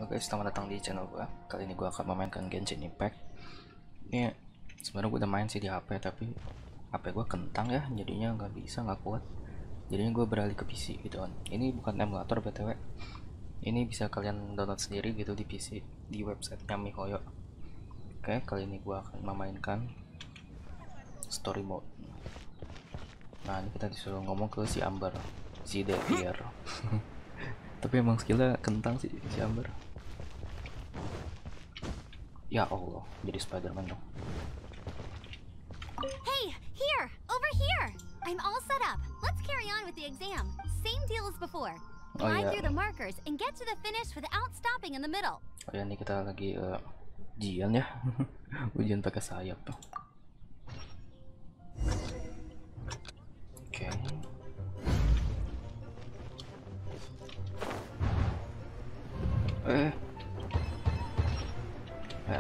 Halo guys, selamat datang di channel gua. Kali ini gua akan memainkan Genshin Impact. Ini sebenarnya gua udah main sih di HP, tapi HP gua kentang ya, jadinya nggak kuat. Jadinya gua beralih ke PC gitu kan. Ini bukan emulator BTW. Ini bisa kalian download sendiri gitu di PC di websitenya MiHoYo. Oke, kali ini gua akan memainkan story mode. Nah, ini kita disuruh ngomong ke si Amber, si Devier. Tapi emang skillnya kentang sih si Amber. Ya Allah, jadi Spider-Man dong. Hey, here, over here. I'm all set up. Let's carry on with the exam. Same deal as before. Glide through the markers and get to the finish without stopping in the middle. Oh ya, ini kita lagi ujian ya. Ujian pakai sayap. Oke.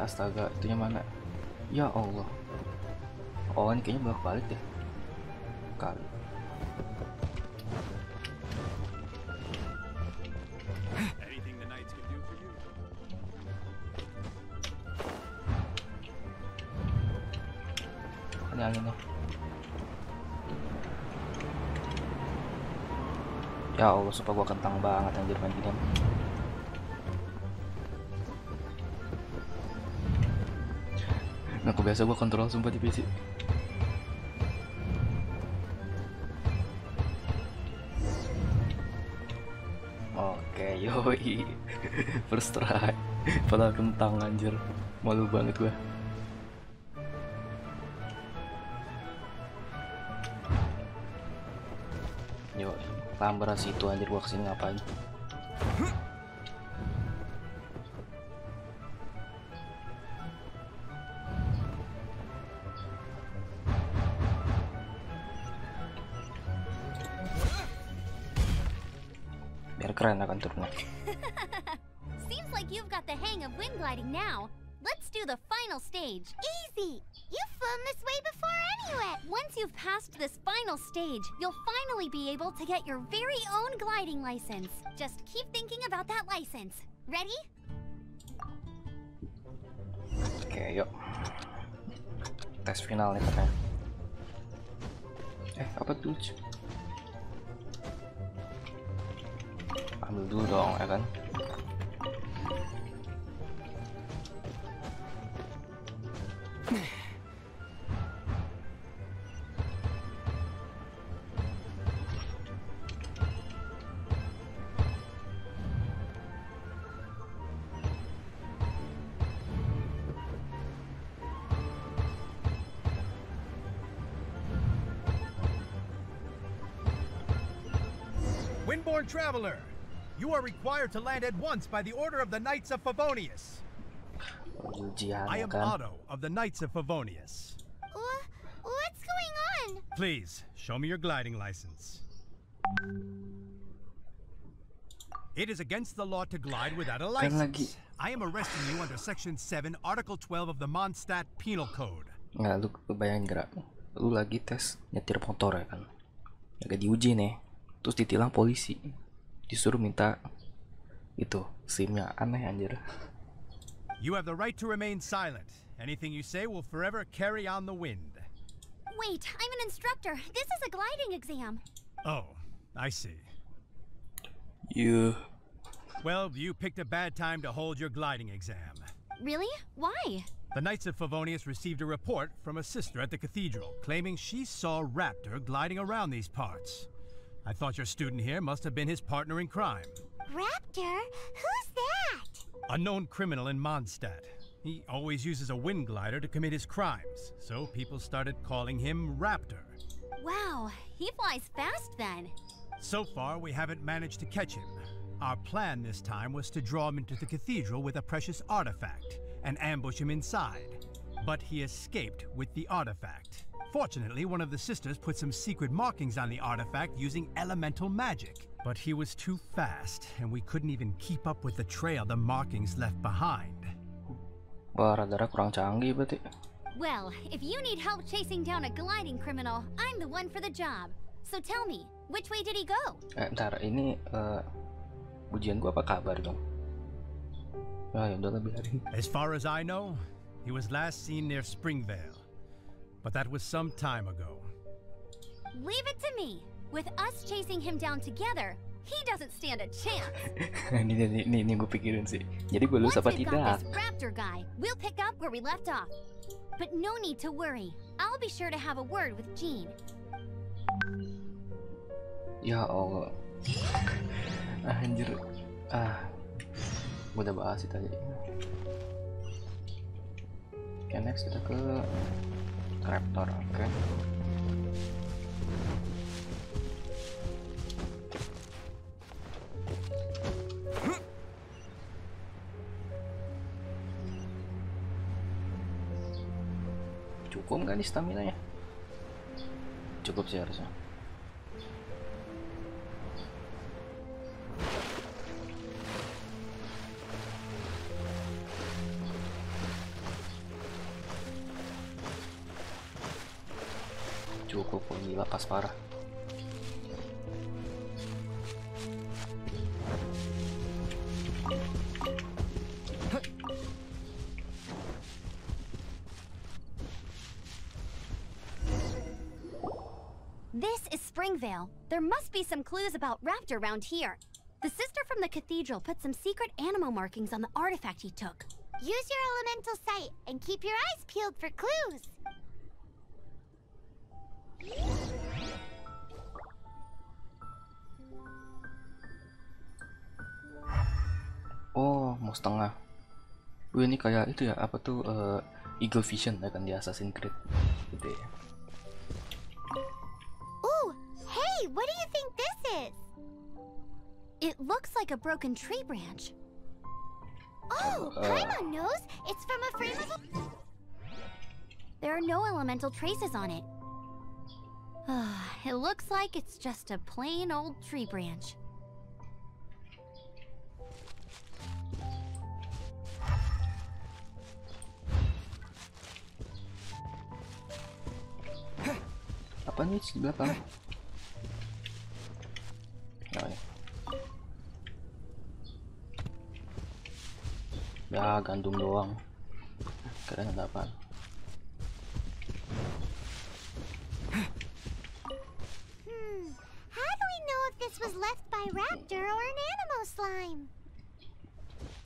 Astaga, itunya mana? Ya Allah. Oh, ini kayaknya bolak-balik deh. Kali. Ini anginnya. Ya Allah, sumpah gua kentang banget anjir main gini. Nah, biasa gua kontrol sumpah di PC. Oke, yoi. First try. Padahal kentang anjir. Malu banget gua. Yoi. Lambar situ anjir, gua kesini ngapain? Keren akan turun. Seems like you've got the hang of wind gliding now. Let's do the final stage. Easy. You've flown this way before anyway. Once you've passed this final stage, you'll finally be able to get your very own gliding license. Just keep thinking about that license. Ready? Oke, yuk. Tes final nih katanya. Apa tuh? Ambil dulu dong, ya kan? Windborne traveler, you are required to land at once by the order of the Knights of Favonius. I am Otto of the Knights of Favonius. What's going on? Please, show me your gliding license. It is against the law to glide without a license. I am arresting you under Section 7, Article 12 of the Mondstadt Penal Code. Nggak, lu bayangin gerak. Lu lagi tes nyetir motor ya kan? Agak diuji nih. Terus ditilang polisi. Disuruh minta itu SIM-nya, aneh anjir. You have the right to remain silent. Anything you say will forever carry on the wind. Wait, I'm an instructor. This is a gliding exam. Oh, I see. You. Well, you picked a bad time to hold your gliding exam. Really? Why? The Knights of Favonius received a report from a sister at the cathedral claiming she saw Raptor gliding around these parts. I thought your student here must have been his partner in crime. Raptor? Who's that? A known criminal in Mondstadt. He always uses a wind glider to commit his crimes, so people started calling him Raptor. Wow, he flies fast then. So far, we haven't managed to catch him. Our plan this time was to draw him into the cathedral with a precious artifact and ambush him inside. But he escaped with the artifact. Fortunately, one of the sisters put some secret markings on the artifact using elemental magic. But he was too fast, and we couldn't even keep up with the trail the markings left behind. Wah, radar kurang canggih berarti. Well, if you need help chasing down a gliding criminal, I'm the one for the job. So tell me, which way did he go? Bentar, ini ujian gua apa kabar dong? Ah, ya udahlah biarin. As far as I know, he was last seen near Springvale. But that was some time ago. Leave it to me. With us chasing him down together, he doesn't stand a chance. Ini gue pikirin sih. Jadi gue lulus Once apa we've got tidak? this raptor guy, we'll pick up where we left off. But no need to worry. I'll be sure to have a word with Jean. Ya Allah. Anjir. Gue udah bahas itu tadi. Oke, next kita ke Raptor. Oke. Cukup nggak nih stamina nya? Cukup sih harusnya. Cukup, oh, gila pas parah. This is Springvale. There must be some clues about Raptor around here. The sister from the cathedral put some secret animal markings on the artifact he took. Use your elemental sight and keep your eyes peeled for clues. Oh, mau setengah. Wih, ini kayak itu ya, apa tuh, Eagle Vision ya kan di Assassin's Creed gitu ya. Ooh, hey, what do you think this is? It looks like a broken tree branch. Oh, Paimon knows. It's from a frame of a... There are no elemental traces on it. It looks like it's just a plain old tree branch. Apa nih di belakang? Nah, ya. Ya, gandum doang. Keren ada apaan? How do we know if this was left by Raptor or an Animo slime?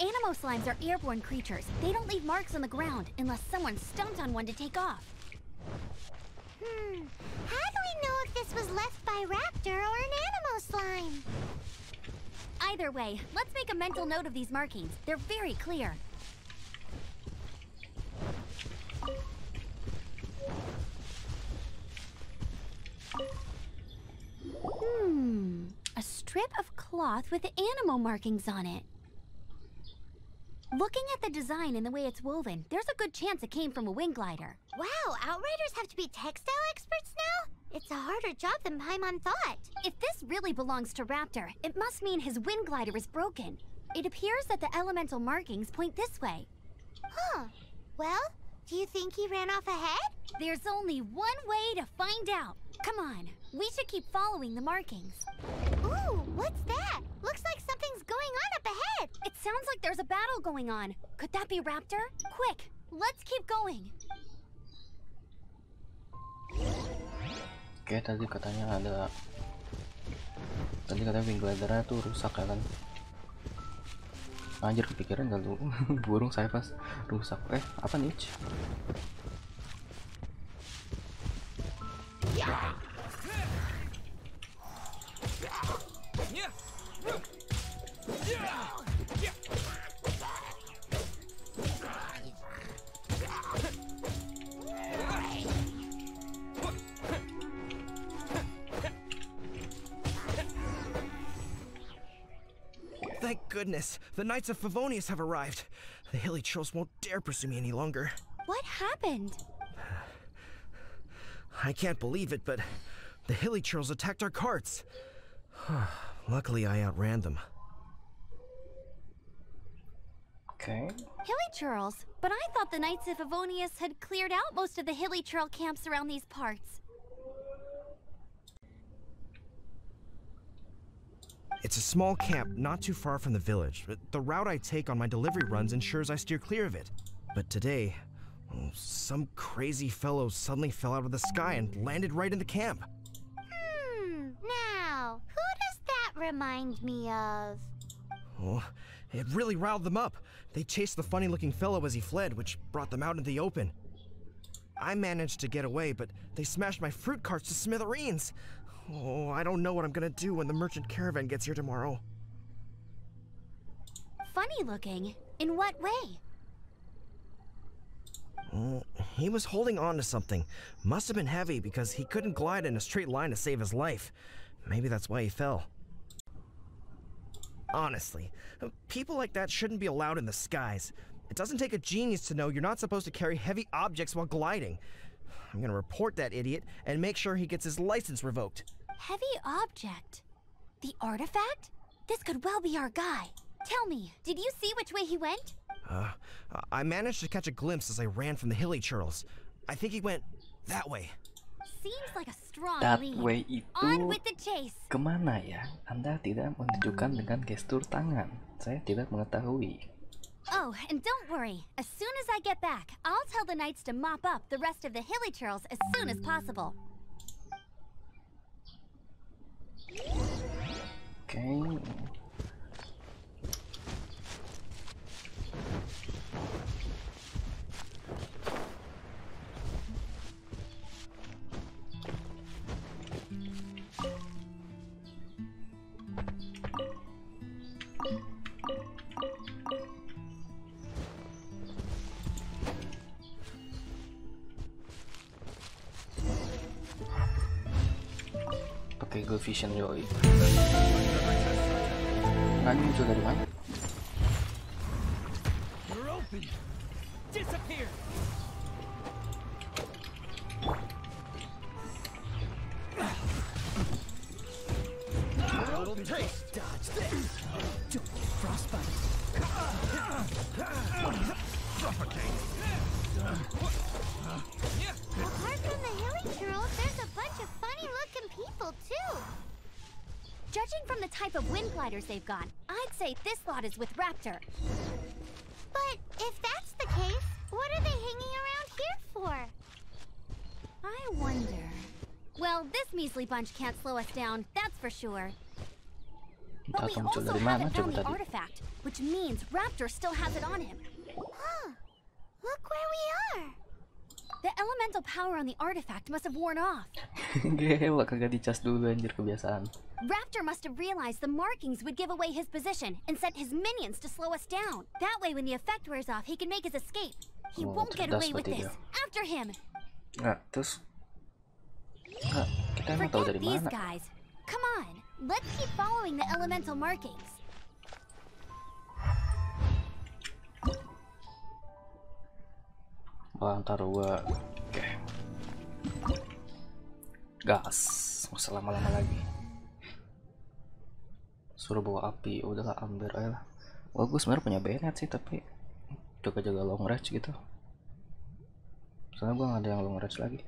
Animo slimes are airborne creatures. They don't leave marks on the ground unless someone stomped on one to take off. How do we know if this was left by Raptor or an Animo slime? Either way, let's make a mental note of these markings. They're very clear. A strip of cloth with Animo markings on it. Looking at the design and the way it's woven, there's a good chance it came from a wing glider. Wow, Outriders have to be textile experts now? It's a harder job than Paimon thought. If this really belongs to Raptor, it must mean his wind glider is broken. It appears that the elemental markings point this way. Huh. Well, do you think he ran off ahead? There's only one way to find out. Come on, we should keep following the markings. Ooh, what's that? Looks like something's going on up ahead. It sounds like there's a battle going on. Could that be Raptor? Quick, let's keep going. Oke, tadi katanya wing glider-nya tuh rusak ya kan. Anjir, kepikiran gak lu? Burung saya pas rusak. Apa nih? Thank goodness, the Knights of Favonius have arrived. The hilly trolls won't dare pursue me any longer. What happened? I can't believe it, but the hilly trolls attacked our carts. Luckily, I outran them. Okay. Hilly Churls? But I thought the Knights of Favonius had cleared out most of the hilly churl camps around these parts. It's a small camp not too far from the village. The route I take on my delivery runs ensures I steer clear of it. But today, some crazy fellow suddenly fell out of the sky and landed right in the camp. Now, who does that remind me of? Oh, it really riled them up. They chased the funny-looking fellow as he fled, which brought them out into the open. I managed to get away, but they smashed my fruit carts to smithereens. Oh, I don't know what I'm gonna do when the merchant caravan gets here tomorrow. Funny looking? In what way? He was holding on to something. Must have been heavy because he couldn't glide in a straight line to save his life. Maybe that's why he fell. Honestly, people like that shouldn't be allowed in the skies. It doesn't take a genius to know you're not supposed to carry heavy objects while gliding. I'm gonna report that idiot and make sure he gets his license revoked. Heavy object? The artifact? This could well be our guy. Tell me, did you see which way he went? I managed to catch a glimpse as I ran from the hilly churls. I think he went that way. Seems like a strong That lead. way itu On with the chase. kemana ya? Anda tidak menunjukkan dengan gestur tangan. Saya tidak mengetahui. Oh, and don't worry. As soon as I get back, I'll tell the knights to mop up the rest of the hilly churls as soon as possible. Okay. Pakai gue vision yoi. Nggak muncul dari mana? You're open. Disappear. A little taste. Dodge this. Don't get frostbite. Suffocate. Apart from the hilly churls, there's a bunch of funny-looking people, too. Judging from the type of wind gliders they've got, I'd say this lot is with Raptor. But if that's the case, what are they hanging around here for? I wonder. Well, this measly bunch can't slow us down, that's for sure. But we Entah muncul also dari mana haven't coba found the tadi. artifact, which means Raptor still has it on him. Huh. Look where we are. The elemental power on the artifact must have worn off. Gila, kagak dicas dulu anjir, kebiasaan. Raptor must have realized the markings would give away his position and sent his minions to slow us down. That way, when the effect wears off, he can make his escape. He Oh, won't get cerdas away with berarti this. dia. After him. Nggak, terus nggak, kita emang tahu Forget dari these mana? guys. Come on, let's keep following the elemental markings. Ntar gua, oke, gas, nggak usah lama-lama lagi. Suruh bawa api, udahlah ambil aja lah. Wah, gue sebenarnya punya bayonet sih, tapi jaga-jaga long range gitu. Soalnya gue nggak ada yang long range lagi.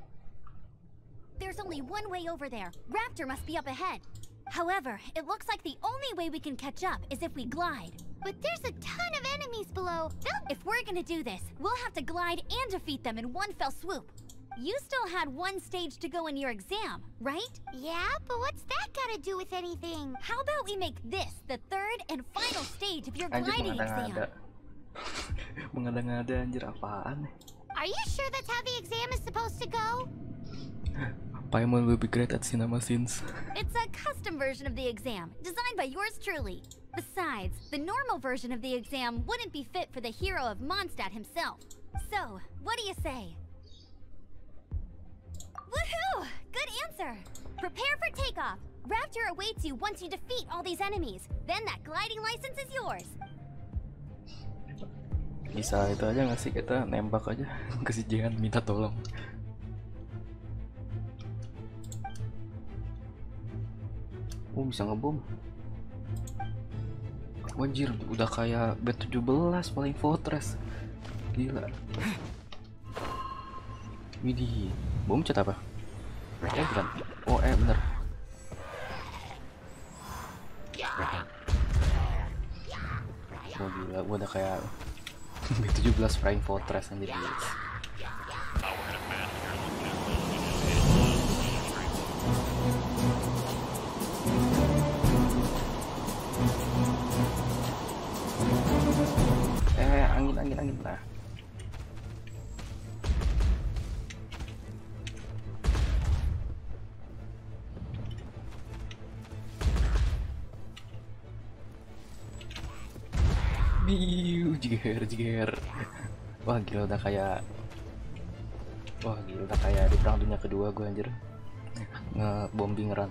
There's only one way over there. Raptor must be up ahead. However, it looks like the only way we can catch up is if we glide. But there's a ton of enemies below. If we're gonna do this, we'll have to glide and defeat them in one fell swoop. You still had one stage to go in your exam, right? Yeah, but what's that got to do with anything? How about we make this the third and final stage of your Anjir, gliding mengada-ngada. exam? Mengada-ngada anjir, apaan nih? Are you sure that's how the exam is supposed to go? Paimon will be great at cinema scenes. It's a custom version of the exam, designed by yours truly. Besides, the normal version of the exam wouldn't be fit for the hero of Mondstadt himself. So, what do you say? Woohoo! Good answer! Prepare for takeoff. Raptor awaits you once you defeat all these enemies. Then that gliding license is yours. Bisa itu aja nggak sih, kita nembak aja ke si Jihan, minta tolong. Oh, bisa ngebom. Wajir, udah kayak B17 paling fortress. Gila. Widih, bom cat apa? Bukan. Oh, bener. Wah gila, gue udah kayak B17 Flying Fortress yang jadi. Angin lah. Biu, jiger. Wah gila udah kayak di perang dunia kedua gue anjir. Nge-bombing run.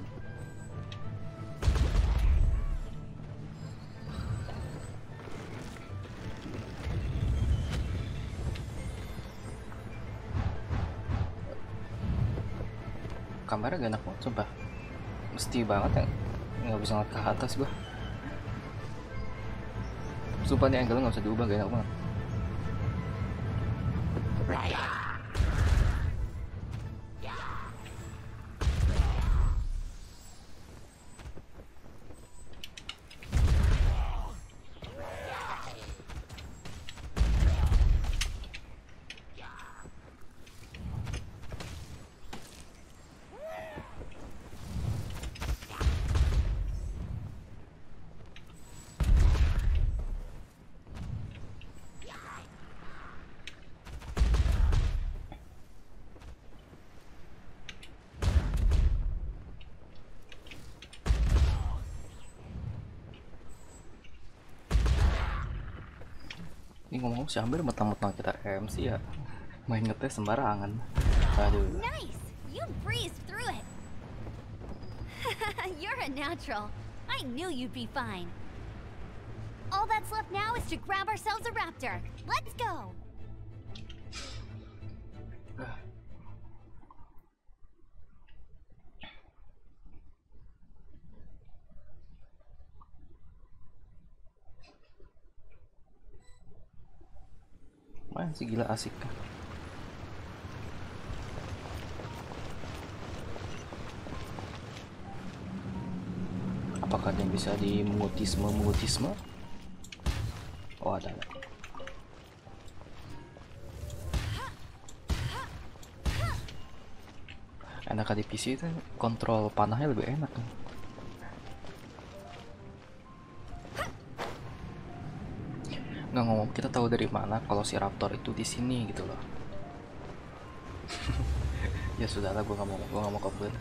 Kameranya gak enak banget sumpah. Mesti banget ya, nggak bisa ngeliat ke atas gua. Sumpah nih angle nggak bisa diubah, gak enak banget. Ini ngomong si Amber mentang-mentang kita MC ya, main ngetes sembarangan. Aduh. Nice! You breezed through it! You're a natural. I knew you'd be fine. All that's left now is to grab ourselves a raptor. Let's go! Main sih gila asik. Apakah ada yang bisa di mutisme? Oh ada. Enak di PC itu kontrol panahnya lebih enak kan. Nggak ngomong, kita tahu dari mana kalau si Raptor itu di sini gitu loh. Ya sudahlah, gue nggak mau kabur.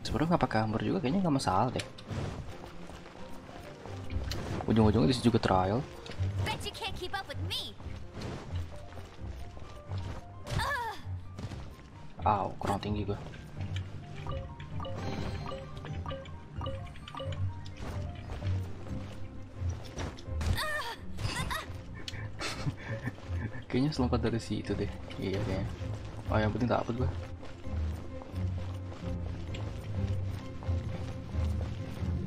Sebenarnya nggak pakai hammer juga kayaknya nggak masalah deh. Ujung-ujungnya disitu juga trial. Bet you can't keep up with me. Aw, kurang tinggi gua. Kayaknya selompat dari situ deh. Iya kayaknya. Oh yang penting dapet gua.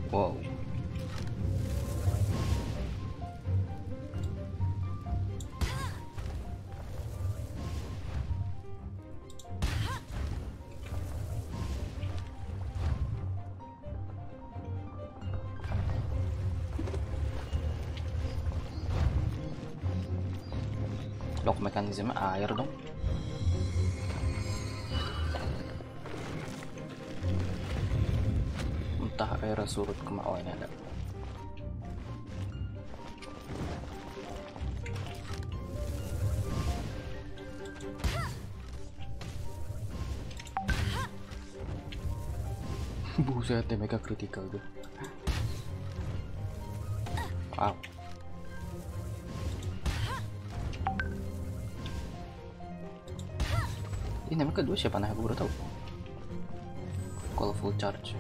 Wow. Lock mekanisme air dong. Entah air surut kemana. Oh ini ada. Buset, mega critical tuh. Wow. Ini namanya kedua siapa, nah gue baru tahu. Call full charge.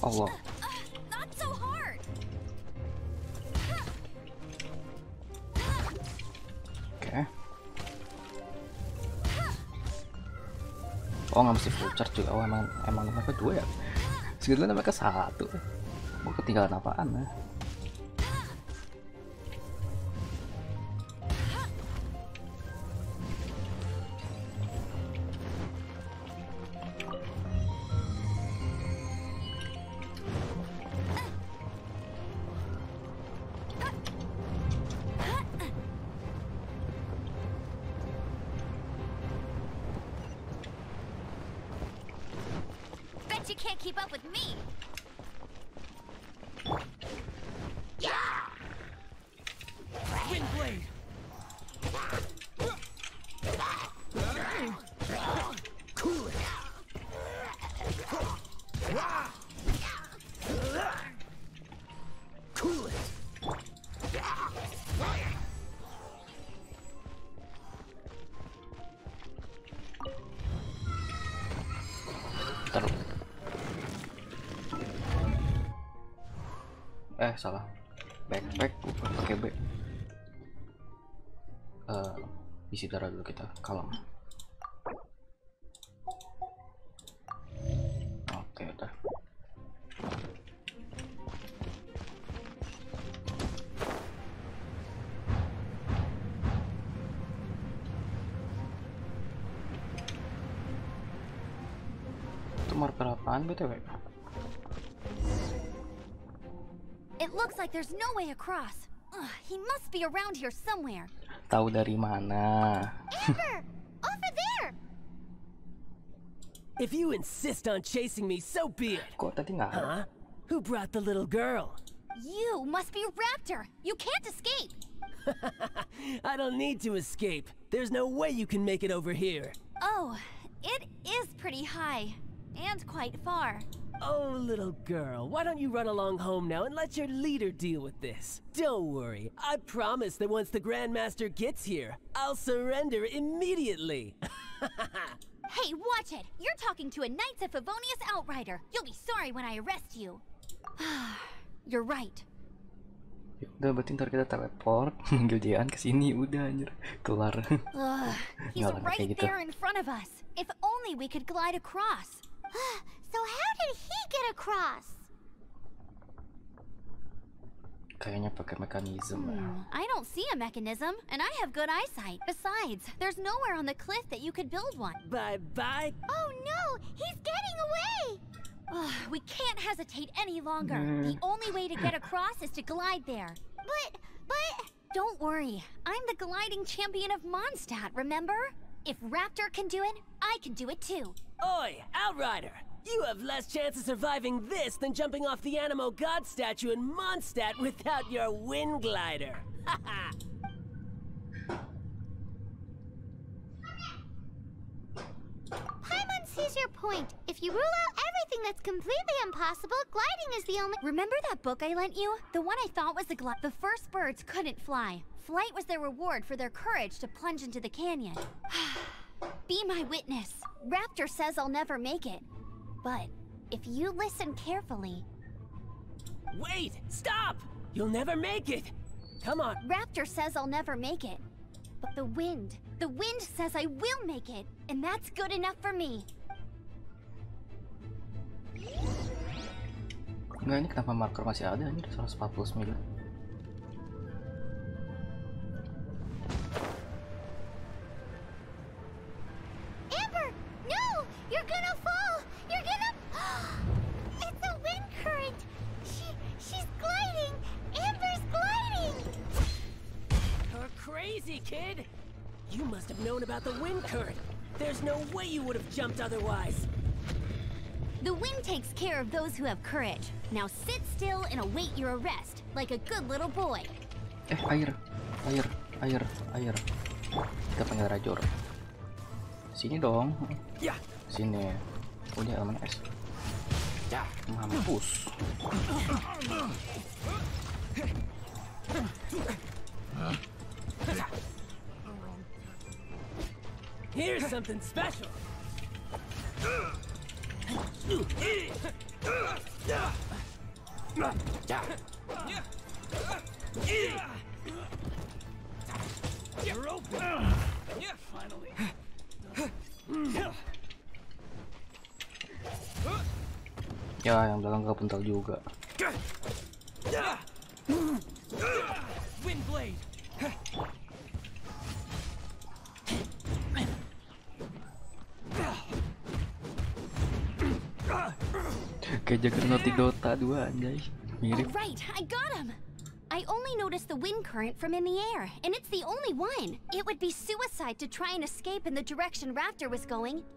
Allah. Not so hard. Oke. Oh, nggak mesti full charge juga. Oh, emang mereka dua ya. Segitulah mereka satu. Mau ketinggalan apaan ya? Bet you can't keep up with me. Wind blade. Cool it. Cool it. Taruh. Salah. Backpack bukan pakai B. Isi darah dulu kita, kalem. Oke, udah. Itu marker apaan BTW? It looks like there's no way across. Ugh, he must be around here somewhere. Tahu dari mana? Amber! Over there! If you insist on chasing me, so be it. Kok tadi nggak ada? Huh? Who brought the little girl? You must be Raptor. You can't escape. I don't need to escape. There's no way you can make it over here. Oh, it is pretty high. And quite far. Oh, little girl, why don't you run along home now and let your leader deal with this? Don't worry, I promise that once the Grandmaster gets here, I'll surrender immediately. Hey, watch it! You're talking to a Knights of Favonius outrider. You'll be sorry when I arrest you. You're right. Udah, berarti ntar kita teleport, manggil Jian kesini, udah anjir, kelar. He's Nggak lah, kayak right gitu. there in front of us. If only we could glide across. So how did he get across? Kayaknya pakai mekanisme. I don't see a mechanism, and I have good eyesight. Besides, there's nowhere on the cliff that you could build one. Bye-bye. Oh no! He's getting away! We can't hesitate any longer. The only way to get across is to glide there. But... Don't worry. I'm the gliding champion of Mondstadt, remember? If Raptor can do it, I can do it too. Oi, Outrider! You have less chance of surviving this than jumping off the Animo God statue in Mondstadt without your wind glider. Haha! Paimon sees your point. If you rule out everything that's completely impossible, gliding is the only... Remember that book I lent you? The one I thought was the first birds couldn't fly. Flight was their reward for their courage to plunge into the canyon. Be my witness. Raptor says I'll never make it. But if you listen carefully... Wait! Stop! You'll never make it! Come on. Raptor says I'll never make it. But the wind says I will make it. And that's good enough for me. Enggak, ini kenapa marker masih ada anjir, 149. Amber! No! You're gonna fall! You're gonna... It's a wind current! She's gliding! Amber's gliding! You're crazy, kid! You must have known about the wind current. There's no way you would have jumped otherwise. The wind takes care of those who have courage. Now sit still and await your arrest, like a good little boy. Air. Kita panggil Rajor. Sini dong. Ya. Sini. Punya elemen es. Mampus. Here's something special. You're open. Yeah, finally. Ya, yang belakang kepental juga. Wind blade. Kayak Juggernaut di Dota 2 anjay. Mirip. Alright, I got him! I only noticed the wind current from in the air, and it's the only one. It would be suicide to try and escape in the direction Raptor was going.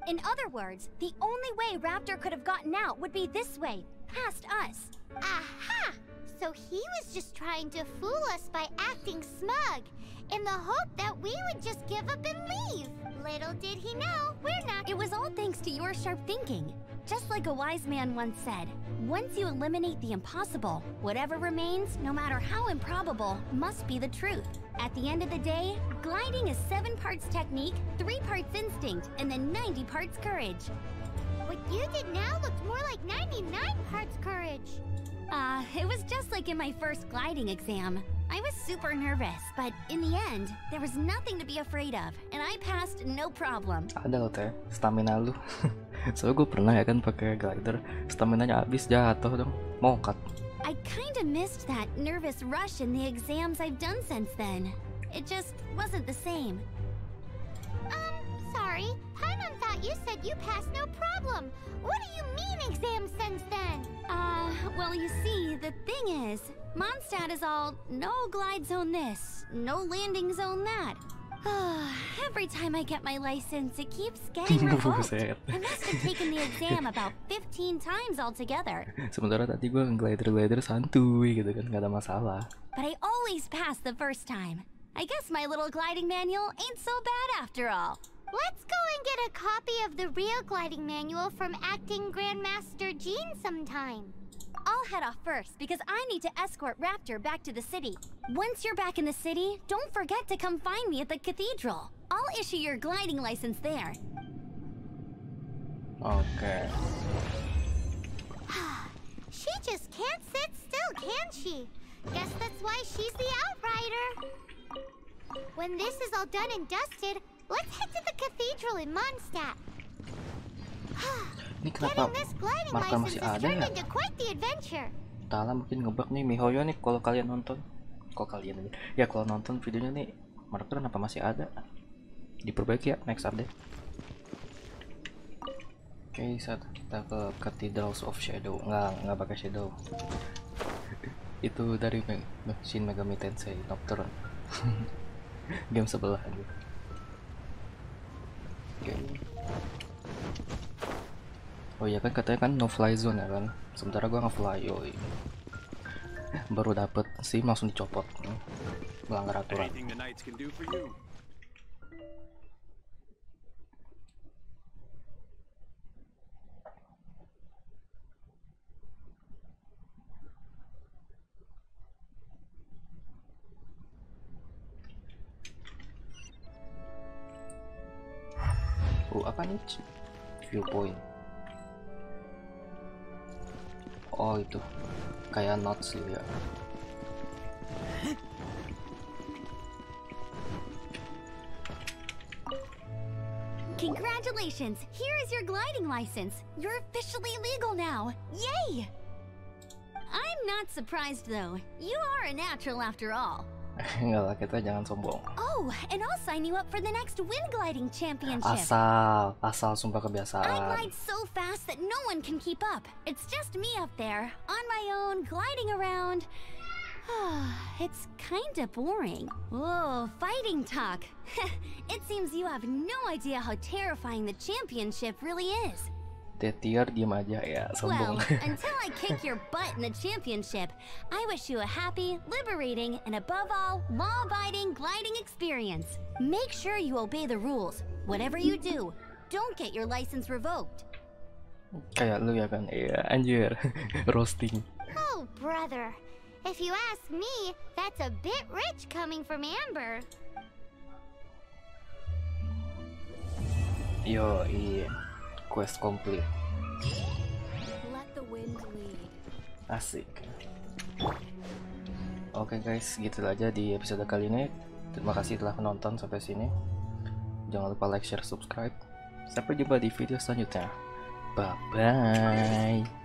In other words, the only way Raptor could have gotten out would be this way, past us. Aha! So he was just trying to fool us by acting smug, in the hope that we would just give up and leave. Little did he know, we're not. It was all thanks to your sharp thinking. Just like a wise man once said, once you eliminate the impossible, whatever remains, no matter how improbable, must be the truth. At the end of the day, gliding is 7 parts technique, 3 parts instinct, and then 90 parts courage. What you did now looked more like 99 parts courage. It was just like in my first gliding exam. I was super nervous, but in the end, there was nothing to be afraid of, and I passed no problem. Ada loh teh, stamina lu. Soalnya gue pernah ya kan pakai glider, staminanya habis jatuh dong, mongkat. I kinda missed that nervous rush in the exams I've done since then. It just wasn't the same. Sorry, Paimon thought you said you passed no problem. What do you mean exam since then? Well, you see, the thing is, Mondstadt is all no glide zone this, no landing zone that. Every time I get my license, it keeps getting revoked. I must have taken the exam about 15 times altogether. Sementara tadi gue glider santuy gitu kan, gak ada masalah. But I always pass the first time. I guess my little gliding manual ain't so bad after all. Let's go and get a copy of the real gliding manual from Acting Grandmaster Jean sometime. I'll head off first because I need to escort Raptor back to the city. Once you're back in the city, don't forget to come find me at the cathedral. I'll issue your gliding license there. Okay. She just can't sit still, can she? Guess that's why she's the outrider. When this is all done and dusted, let's head to the cathedral in Mondstadt. Ini kenapa Getting this gliding marker license masih has ada turned ya? into quite the adventure. Tala mungkin ngebug nih Mihoyo nih kalau kalian nonton. Kalau kalian aja. Ya kalau nonton videonya nih, marker kenapa masih ada? Diperbaiki ya next update. Oke, saat kita ke Cathedrals of Shadow. Nggak pakai shadow. Itu dari Shin Megami Tensei Nocturne. Game sebelah aja. Oke. Oh iya kan katanya kan no fly zone ya kan. Sementara gua nge-fly yoi. Baru dapet sih langsung dicopot. Melanggar aturan. Apa nih? Viewpoint. Oh itu kayak notes gitu ya. Congratulations! Here is your gliding license. You're officially legal now. Yay! I'm not surprised though. You are a natural after all. Enggak lah, kita jangan sombong. Oh, and I'll sign you up for the next wind gliding championship. Asal sumpah kebiasaan. I glide so fast that no one can keep up. It's just me up there, on my own, gliding around. It's kinda boring. Whoa, fighting talk. It seems you have no idea how terrifying the championship really is. Tier diem aja ya, sombong. Well, until I kick your butt in the championship, I wish you a happy, liberating, and above all, law-abiding gliding experience. Make sure you obey the rules. Whatever you do, don't get your license revoked. Kayak lu ya kan, iya anjir. Roasting. Oh, brother. If you ask me, that's a bit rich coming from Amber. Yo, iya. Quest complete. Let the wind lead. Asik. Oke guys, gitu aja di episode kali ini. Terima kasih telah menonton sampai sini. Jangan lupa like, share, subscribe. Sampai jumpa di video selanjutnya. Bye bye.